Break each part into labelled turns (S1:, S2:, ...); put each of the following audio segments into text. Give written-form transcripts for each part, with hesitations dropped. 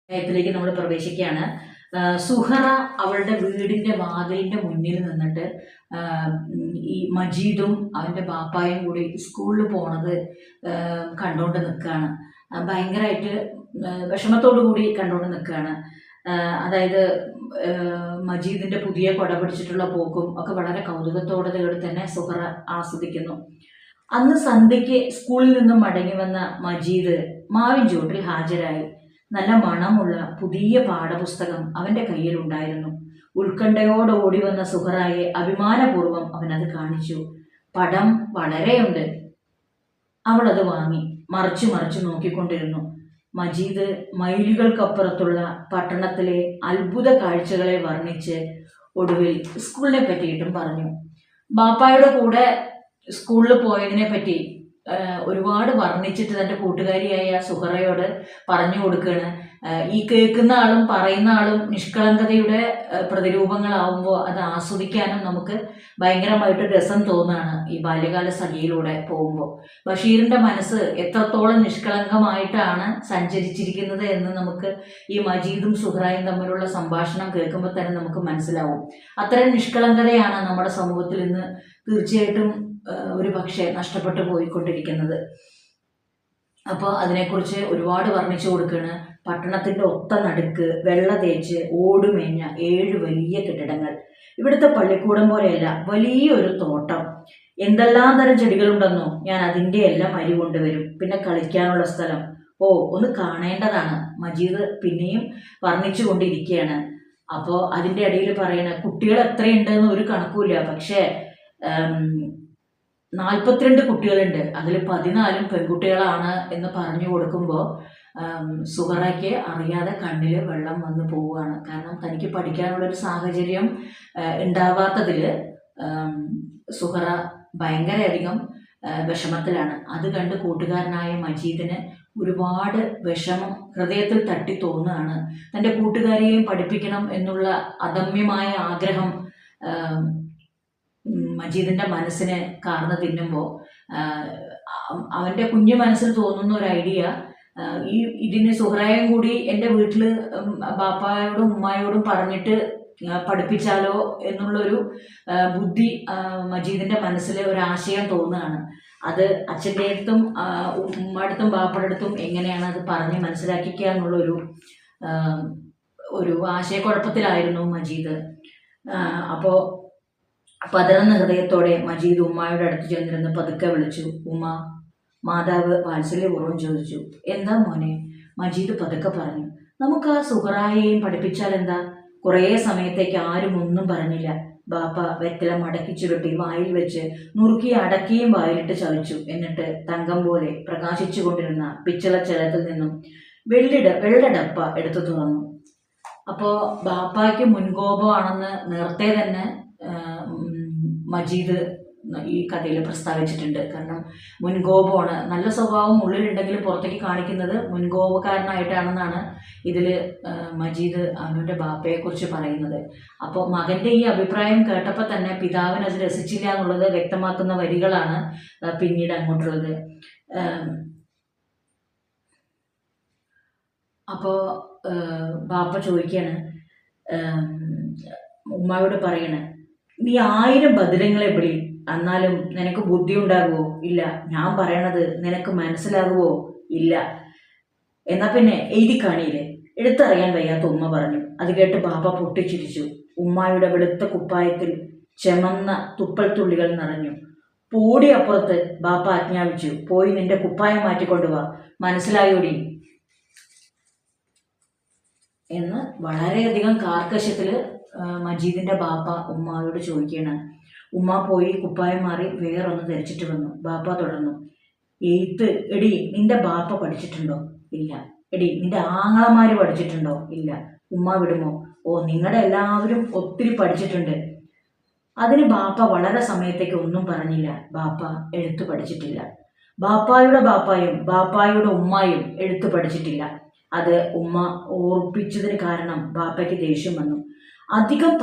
S1: ത്തിലേക്ക് നമ്മൾ പ്രവേശിക്കുകയാണ്. സുഹറ അവളുടെ വീടിന്റെ വാതിലിന്റെ മുന്നിൽ നിന്നിട്ട് ഈ മജീദും അവന്റെ ബാപ്പായും കൂടി സ്കൂളിൽ പോണത് കണ്ടുകൊണ്ട് നിൽക്കുകയാണ്. ഭയങ്കരമായിട്ട് വിഷമത്തോടു കൂടി കണ്ടുകൊണ്ട് നിൽക്കുകയാണ്. അതായത് മജീദിന്റെ പുതിയ കൊട പിടിച്ചിട്ടുള്ള പോക്കും ഒക്കെ വളരെ കൗതുകത്തോടെ തന്നെ സുഹറ ആസ്വദിക്കുന്നു. അന്ന് സന്ധ്യയ്ക്ക് സ്കൂളിൽ നിന്നും മടങ്ങി വന്ന മജീദ് മാവിൻ ചുവട്ടിൽ ഹാജരായി. നല്ല മണമുള്ള പുതിയ പാഠപുസ്തകം അവന്റെ കയ്യിലുണ്ടായിരുന്നു. ഉത്കണ്ഠയോടെ ഓടി വന്ന സുഹറായെ അഭിമാനപൂർവ്വം അവനത് കാണിച്ചു. പടം വളരെയുണ്ട്. അവൾ അത് വാങ്ങി മറിച്ചു മറിച്ചു നോക്കിക്കൊണ്ടിരുന്നു. മജീദ് മൈലുകൾക്കപ്പുറത്തുള്ള പട്ടണത്തിലെ അത്ഭുത കാഴ്ചകളെ വർണ്ണിച്ച് ഒടുവിൽ സ്കൂളിനെ പറ്റിയിട്ടും പറഞ്ഞു. ബാപ്പായുടെ കൂടെ സ്കൂളിൽ പോയതിനെ പറ്റി ഒരുപാട് വർണ്ണിച്ചിട്ട് തൻ്റെ കൂട്ടുകാരിയായ സുഹറയോട് പറഞ്ഞു കൊടുക്കുകയാണ്. ഈ കേൾക്കുന്ന ആളും പറയുന്ന ആളും നിഷ്കളങ്കതയുടെ പ്രതിരൂപങ്ങളാവുമ്പോൾ അത് ആസ്വദിക്കാനും നമുക്ക് ഭയങ്കരമായിട്ട് രസം തോന്നുകയാണ് ഈ ബാല്യകാല സഖിയിലൂടെ പോകുമ്പോൾ. ബഷീറിൻ്റെ മനസ്സ് എത്രത്തോളം നിഷ്കളങ്കമായിട്ടാണ് സഞ്ചരിച്ചിരിക്കുന്നത് എന്ന് നമുക്ക് ഈ മജീദും സുഹറയും തമ്മിലുള്ള സംഭാഷണം കേൾക്കുമ്പോൾ തന്നെ നമുക്ക് മനസ്സിലാവും. അത്തരം നിഷ്കളങ്കതയാണ് നമ്മുടെ സമൂഹത്തിൽ ഇന്ന് തീർച്ചയായിട്ടും ഒരു പക്ഷേ നഷ്ടപ്പെട്ടു പോയിക്കൊണ്ടിരിക്കുന്നത്. അപ്പോൾ അതിനെക്കുറിച്ച് ഒരുപാട് വർണ്ണിച്ചു കൊടുക്കുകയാണ്. പട്ടണത്തിൻ്റെ ഒത്ത നടുക്ക് വെള്ള തേച്ച് ഓടുമേഞ്ഞ 7 വലിയ കെട്ടിടങ്ങൾ. ഇവിടുത്തെ പള്ളിക്കൂടം പോലെയല്ല, വലിയൊരു തോട്ടം. എന്തെല്ലാം തരം ചെടികളുണ്ടെന്നോ, ഞാൻ അതിൻ്റെ എല്ലാം അരി കൊണ്ടുവരും. പിന്നെ കളിക്കാനുള്ള സ്ഥലം, ഓ ഒന്ന് കാണേണ്ടതാണ്. മജീദ് പിന്നെയും വർണ്ണിച്ചു കൊണ്ടിരിക്കുകയാണ്. അപ്പോൾ അതിൻ്റെ ഇടയിൽ പറയണ കുട്ടികൾ എത്രയുണ്ടെന്ന് ഒരു കണക്കുമില്ല, പക്ഷേ 42 കുട്ടികളുണ്ട്, അതിൽ 14 പെൺകുട്ടികളാണ് എന്ന് പറഞ്ഞു കൊടുക്കുമ്പോൾ സുഹറയ്ക്ക് അറിയാതെ കണ്ണിൽ വെള്ളം വന്ന് പോവുകയാണ്. കാരണം തനിക്ക് പഠിക്കാനുള്ളൊരു സാഹചര്യം ഉണ്ടാവാത്തതിൽ സുഹറ ഭയങ്കരധികം വിഷമത്തിലാണ്. അത് കണ്ട് കൂട്ടുകാരനായ മജീദിന് ഒരുപാട് വിഷമം ഹൃദയത്തിൽ തട്ടി തോന്നുകയാണ്. തൻ്റെ കൂട്ടുകാരിയെയും പഠിപ്പിക്കണം എന്നുള്ള അദമ്യമായ ആഗ്രഹം മജീദിൻ്റെ മനസ്സിനെ കാർന്ന് തിന്നുമ്പോൾ അവൻ്റെ കുഞ്ഞു മനസ്സിൽ തോന്നുന്ന ഒരു ഐഡിയ, ഇതിന് സുഹറയും കൂടി എൻ്റെ വീട്ടിൽ ബാപ്പായോടും ഉമ്മായോടും പറഞ്ഞിട്ട് പഠിപ്പിച്ചാലോ എന്നുള്ളൊരു ബുദ്ധി മജീദിൻ്റെ മനസ്സിൽ ഒരാശയം തോന്നുകയാണ്. അത് അച്ഛൻ്റെ അടുത്തും ഉമ്മയുടെ ബാപ്പയുടെ അടുത്തും എങ്ങനെയാണ് അത് പറഞ്ഞ് മനസ്സിലാക്കിക്കുക എന്നുള്ളൊരു ആശയക്കുഴപ്പത്തിലായിരുന്നു മജീദ്. അപ്പോൾ പതറുന്ന ഹൃദയത്തോടെ മജീദ് ഉമ്മായുടെ അടുത്ത് ചെന്നിരുന്ന് പതുക്കെ വിളിച്ചു. ഉമ്മ. മാതാവ് വാത്സല്യപൂർവ്വം ചോദിച്ചു. എന്താ മോനെ? മജീദ് പതുക്കെ പറഞ്ഞു. നമുക്ക് ആ സുഹറായെയും പഠിപ്പിച്ചാൽ എന്താ? കുറേ സമയത്തേക്ക് ആരും ഒന്നും പറഞ്ഞില്ല. ബാപ്പ വെറ്റില മടക്കി ചുരുട്ടി വായിൽ വെച്ച് നുറുക്കി അടക്കിയും വായിലിട്ട് ചവച്ചു. എന്നിട്ട് തങ്കം പോലെ പ്രകാശിച്ചു കൊണ്ടിരുന്ന പിച്ചളച്ചലത്തിൽ നിന്നും വെള്ള ഡപ്പ എടുത്തു തുറന്നു. അപ്പോൾ ബാപ്പായ്ക്ക് മുൻകോപമാണെന്ന് നേരത്തെ തന്നെ മജീദ് ഈ കഥയിൽ പ്രസ്താവിച്ചിട്ടുണ്ട്. കാരണം മുൻകോപമാണ്. നല്ല സ്വഭാവം ഉള്ളിലുണ്ടെങ്കിൽ പുറത്തേക്ക് കാണിക്കുന്നത് മുൻകോപക്കാരനായിട്ടാണെന്നാണ് ഇതിൽ മജീദ് അവൻ്റെ ബാപ്പയെക്കുറിച്ച് പറയുന്നത്. അപ്പോൾ മകൻ്റെ ഈ അഭിപ്രായം കേട്ടപ്പോൾ തന്നെ പിതാവിന് അത് രസിച്ചില്ല എന്നുള്ളത് വ്യക്തമാക്കുന്ന വരികളാണ് പിന്നീട് അങ്ങോട്ടുള്ളത്. അപ്പോൾ ബാപ്പ ചോദിക്കുകയാണ്, ഉമ്മായോട് പറയണേ, നീ 1000 ബദിരങ്ങളെ വിളി, എന്നാലും നിനക്ക് ബുദ്ധി ഉണ്ടാകുമോ? ഇല്ല. ഞാൻ പറയണത് നിനക്ക് മനസ്സിലാകുമോ? ഇല്ല. എന്നാൽ പിന്നെ എഴുതി കാണിയില്ലേ? എടുത്തറിയാൻ വയ്യാത്ത ഉമ്മ പറഞ്ഞു. അത് കേട്ട് ബാപ്പ പൊട്ടിച്ചിരിച്ചു. ഉമ്മായുടെ വെളുത്ത കുപ്പായത്തിൽ ചെമന്ന തുപ്പൽ തുള്ളികൾ നിറഞ്ഞു. പൂടി അപ്പുറത്ത് ബാപ്പ ആജ്ഞാപിച്ചു. പോയി നിന്റെ കുപ്പായം മാറ്റിക്കൊണ്ടുവാ, മനസ്സിലായോടി എന്ന് വളരെയധികം കാർക്കശ്യത്തിൽ മജീദിൻ്റെ ബാപ്പ ഉമ്മായോട് ചോദിക്കുകയാണ്. ഉമ്മ പോയി കുപ്പായം മാറി വേറൊന്ന് ധരിച്ചിട്ട് വന്നു. ബാപ്പ തുടർന്നു. എഴുത്ത് എടി നിന്റെ ബാപ്പ പഠിച്ചിട്ടുണ്ടോ? ഇല്ല. എടി നിന്റെ ആങ്ങളമാര് പഠിച്ചിട്ടുണ്ടോ? ഇല്ല. ഉമ്മ വിടുമോ? ഓ നിങ്ങളുടെ എല്ലാവരും ഒത്തിരി പഠിച്ചിട്ടുണ്ട്. അതിന് ബാപ്പ വളരെ സമയത്തേക്ക് ഒന്നും പറഞ്ഞില്ല. ബാപ്പ എഴുത്ത് പഠിച്ചിട്ടില്ല. ബാപ്പായുടെ ബാപ്പായും ബാപ്പായുടെ ഉമ്മായും എഴുത്ത് പഠിച്ചിട്ടില്ല. അത് ഉമ്മ ഓർപ്പിച്ചതിന് കാരണം ബാപ്പയ്ക്ക് ദേഷ്യം വന്നു. അധികം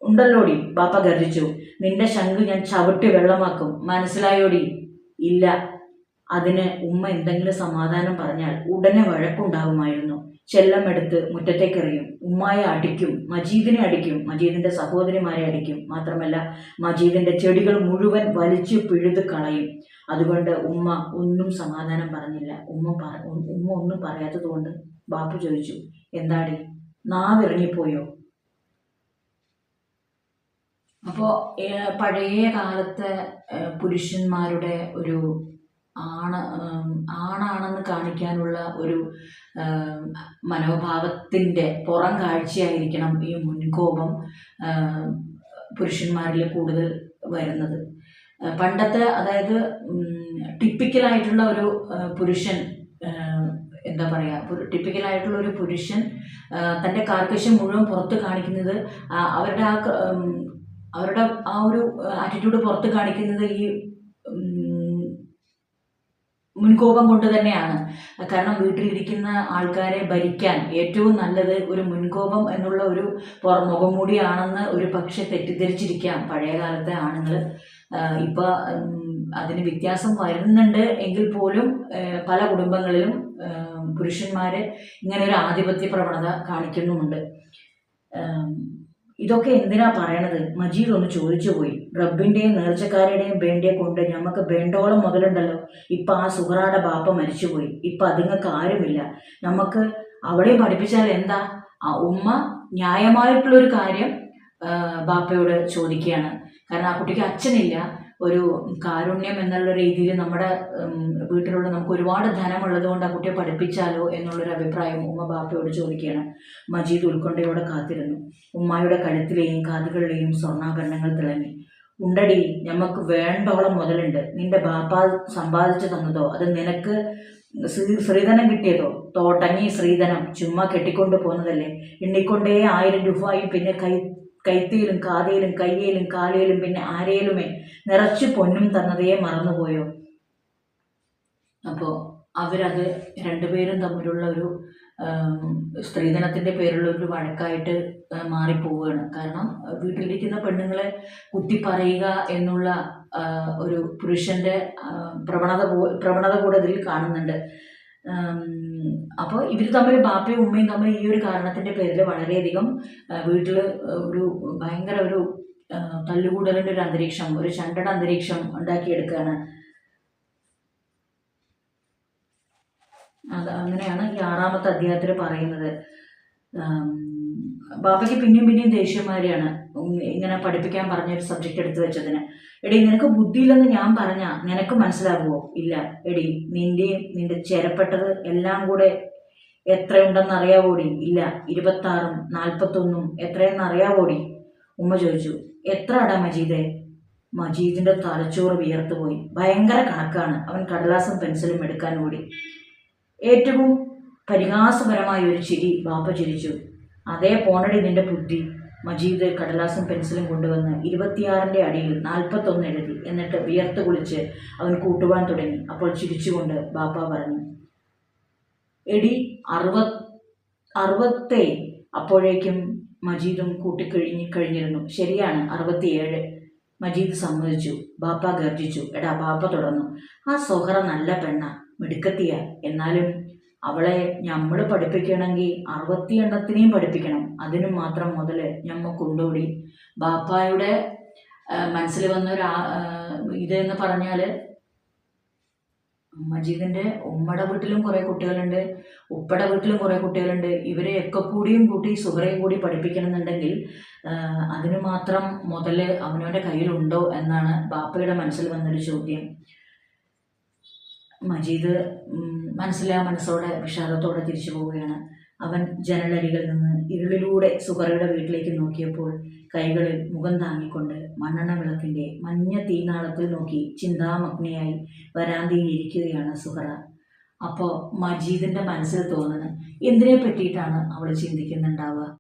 S1: ഉണ്ടല്ലോടി, ബാപ്പ ഗർജിച്ചു. നിന്റെ ശംഖ് ഞാൻ ചവിട്ടി വെള്ളമാക്കും, മനസ്സിലായോടി? ഇല്ല. അതിന് ഉമ്മ എന്തെങ്കിലും സമാധാനം പറഞ്ഞാൽ ഉടനെ വഴക്കുണ്ടാകുമായിരുന്നു. ചെല്ലമെടുത്ത് മുറ്റത്തേക്കെറിയും. ഉമ്മായെ അടിക്കും, മജീദിനെ അടിക്കും, മജീദിന്റെ സഹോദരിമാരെ അടിക്കും. മാത്രമല്ല മജീദിന്റെ ചെടികൾ മുഴുവൻ വലിച്ചു പിഴുത് കളയും. അതുകൊണ്ട് ഉമ്മ ഒന്നും സമാധാനം പറഞ്ഞില്ല. ഉമ്മ ഒന്നും പറയാത്തത് കൊണ്ട് ബാപ്പു ചോദിച്ചു, എന്താടി നാവിറങ്ങിപ്പോയോ? അപ്പോൾ പഴയ കാലത്തെ പുരുഷന്മാരുടെ ഒരു ആണാണെന്ന് കാണിക്കാനുള്ള ഒരു മനോഭാവത്തിൻ്റെ പുറം കാഴ്ചയായിരിക്കണം ഈ മുൻകോപം പുരുഷന്മാരിൽ കൂടുതൽ വരുന്നത്. പണ്ടത്തെ, അതായത് ടിപ്പിക്കലായിട്ടുള്ള ഒരു പുരുഷൻ, എന്താ പറയുക, ടിപ്പിക്കലായിട്ടുള്ള ഒരു പുരുഷൻ തൻ്റെ കാർക്കശ്യം മുഴുവൻ പുറത്ത് കാണിക്കുന്നത്, അവരുടെ ആ ഒരു ആറ്റിറ്റ്യൂഡ് പുറത്ത് കാണിക്കുന്നത് ഈ മുൻകോപം കൊണ്ട് തന്നെയാണ്. കാരണം വീട്ടിലിരിക്കുന്ന ആൾക്കാരെ ഭരിക്കാൻ ഏറ്റവും നല്ലത് ഒരു മുൻകോപം എന്നുള്ള ഒരു മുഖംമൂടിയാണെന്ന് ഒരു പക്ഷെ തെറ്റിദ്ധരിച്ചിരിക്കാം പഴയ കാലത്തെ ആണുങ്ങൾ. ഇപ്പം അതിന് വ്യത്യാസം വരുന്നുണ്ട് എങ്കിൽ പോലും പല കുടുംബങ്ങളിലും പുരുഷന്മാർ ഇങ്ങനെ ഒരു ആധിപത്യ പ്രവണത കാണിക്കുന്നുമുണ്ട്. ഇതൊക്കെ എന്തിനാ പറയണത്? മജീദ് ഒന്ന് ചോദിച്ചു പോയി. റബ്ബിൻ്റെയും നേർച്ചക്കാരുടെയും വേണ്ടിയെ കൊണ്ട് ഞമ്മക്ക് വേണ്ടോളം മുതലുണ്ടല്ലോ. ഇപ്പം ആ സുഹറാടെ ബാപ്പ മരിച്ചുപോയി. ഇപ്പം അതുങ്ങൾക്ക് ആരുമില്ല. നമുക്ക് അവളെ പഠിപ്പിച്ചാൽ എന്താ? ആ ഉമ്മ ന്യായമായിട്ടുള്ളൊരു കാര്യം ബാപ്പയോട് ചോദിക്കുകയാണ്. കാരണം ആ കുട്ടിക്ക് അച്ഛനില്ല. ഒരു കാരുണ്യം എന്നുള്ള രീതിയിൽ നമ്മുടെ വീട്ടിലുള്ള നമുക്ക് ഒരുപാട് ധനമുള്ളത് കൊണ്ട് ആ കുട്ടിയെ പഠിപ്പിച്ചാലോ എന്നുള്ളൊരു അഭിപ്രായം ഉമ്മ ബാപ്പയോട് ചോദിക്കുകയാണ്. മജീദ് ഉത്കണ്ഠയോടെ കാത്തിരുന്നു. ഉമ്മായുടെ കഴുത്തിലെയും കാതുകളിലെയും സ്വർണ്ണാഭരണങ്ങൾ തിളങ്ങി. ഉണ്ടടി, ഞമ്മക്ക് വേണ്ടോളം മുതലുണ്ട്. നിന്റെ ബാപ്പ സമ്പാദിച്ചു തന്നതോ അത് നിനക്ക് ശ്രീധനം കിട്ടിയതോ? തോട്ടങ്ങി ശ്രീധനം ചുമ്മാ കെട്ടിക്കൊണ്ട് പോകുന്നതല്ലേ. എണ്ണിക്കൊണ്ടേ 1000 രൂപയും പിന്നെ കൈത്തിയിലും കാതയിലും കയ്യിലും കാലയിലും പിന്നെ ആരയിലുമേ നിറച്ചു പൊന്നും തന്നതേ മറന്നുപോയോ? അപ്പോൾ അവരത് രണ്ടുപേരും തമ്മിലുള്ള ഒരു സ്ത്രീധനത്തിൻ്റെ പേരുള്ള ഒരു വഴക്കായിട്ട് മാറിപ്പോവുകയാണ്. കാരണം വീട്ടിലിരിക്കുന്ന പെണ്ണുങ്ങളെ കുത്തി പറയുക എന്നുള്ള ഒരു പുരുഷൻ്റെ പ്രവണത കൂടെ ഇതിൽ കാണുന്നുണ്ട്. അപ്പോൾ ഇവർ തമ്മിൽ, ബാപ്പയും ഉമ്മയും തമ്മിൽ ഈ ഒരു കാരണത്തിൻ്റെ പേരിൽ വളരെയധികം വീട്ടിൽ ഒരു ഭയങ്കര ഒരു തല്ലുകൂടലിൻ്റെ ഒരു അന്തരീക്ഷം, ഒരു ചണ്ടട അന്തരീക്ഷം ഉണ്ടാക്കിയെടുക്കുകയാണ്. അങ്ങനെയാണ് ഈ 6-ാമത്തെ അധ്യായത്തിൽ പറയുന്നത്. ബാപ്പയ്ക്ക് പിന്നെയും ദേഷ്യം മാതിരിയാണ് ഇങ്ങനെ പഠിപ്പിക്കാൻ പറഞ്ഞൊരു സബ്ജക്റ്റ് എടുത്തു വെച്ചതിന്. എടി, നിനക്ക് ബുദ്ധിയില്ലെന്ന് ഞാൻ പറഞ്ഞാൽ നിനക്ക് മനസ്സിലാകുമോ? ഇല്ല. എടി, നിന്റെ ചേരപ്പെട്ടത് എല്ലാം കൂടെ എത്രയുണ്ടെന്ന് അറിയാവോടി? ഇല്ല. 26ഉം 41ഉം എത്രയെന്ന് അറിയാവോടി? ഉമ്മ ചോദിച്ചു. എത്ര അടാ മജീദേ? മജീദിന്റെ തലച്ചോറ് വിയർത്തുപോയി. ഭയങ്കര കണക്കാണ്. അവൻ കടലാസും പെൻസിലും എടുക്കാൻ ഓടി. ഏറ്റവും പരിഹാസപരമായ ഒരു ചിരി ബാപ്പ ചിരിച്ചു. അതേ പോണടി നിന്റെ ബുദ്ധി. മജീദ് കടലാസും പെൻസിലും കൊണ്ടുവന്ന് 26ന്റെ അടിയിൽ 41 എഴുതി. എന്നിട്ട് വിയർത്ത് കുളിച്ച് അവൻ കൂട്ടുവാൻ തുടങ്ങി. അപ്പോൾ ചിരിച്ചുകൊണ്ട് ബാപ്പ പറഞ്ഞു, എടി 60. അപ്പോഴേക്കും മജീദും കഴിഞ്ഞിരുന്നു. ശരിയാണ്, 67. മജീദ് സമ്മതിച്ചു. ബാപ്പ ഗർജിച്ചു. എടാ, ബാപ്പ തുടർന്നു, ആ സൊഹറ നല്ല പെണ്ണ, മിടുക്കത്തിയ. എന്നാലും അവളെ നമ്മൾ പഠിപ്പിക്കണമെങ്കിൽ 60 എണ്ണത്തിനെയും പഠിപ്പിക്കണം. അതിനും മാത്രം മുതൽ ഞമ്മക്കുണ്ടോടി? ബാപ്പായുടെ മനസ്സിൽ വന്നൊരു ഇതെന്ന് പറഞ്ഞാൽ, മജീദിൻ്റെ ഉമ്മയുടെ വീട്ടിലും കുറേ കുട്ടികളുണ്ട്, ഉപ്പയുടെ വീട്ടിലും കുറേ കുട്ടികളുണ്ട്. ഇവരെയൊക്കെ കൂടിയും കൂട്ടി സുഹറയും കൂടി പഠിപ്പിക്കണമെന്നുണ്ടെങ്കിൽ അതിന് മാത്രം മുതൽ അവനവൻ്റെ കയ്യിലുണ്ടോ എന്നാണ് ബാപ്പയുടെ മനസ്സിൽ വന്നൊരു ചോദ്യം. മജീദ് മനസ്സോടെ വിഷാദത്തോടെ തിരിച്ചു പോവുകയാണ്. അവൻ ജനലരികിൽ നിന്ന് ഇരുളിലൂടെ സുഹറയുടെ വീട്ടിലേക്ക് നോക്കിയപ്പോൾ കൈകളിൽ മുഖം താങ്ങിക്കൊണ്ട് മണ്ണെണ്ണ വിളക്കിൻ്റെ മഞ്ഞ തീനാളത്തിൽ നോക്കി ചിന്താമഗ്നിയായി വരാന്തയിൽ ഇരിക്കുകയാണ് സുഹറ. അപ്പോൾ മജീദിൻ്റെ മനസ്സിൽ തോന്നുന്നത് എന്തിനെ പറ്റിയിട്ടാണ് അവൾ ചിന്തിക്കുന്നുണ്ടാവുക?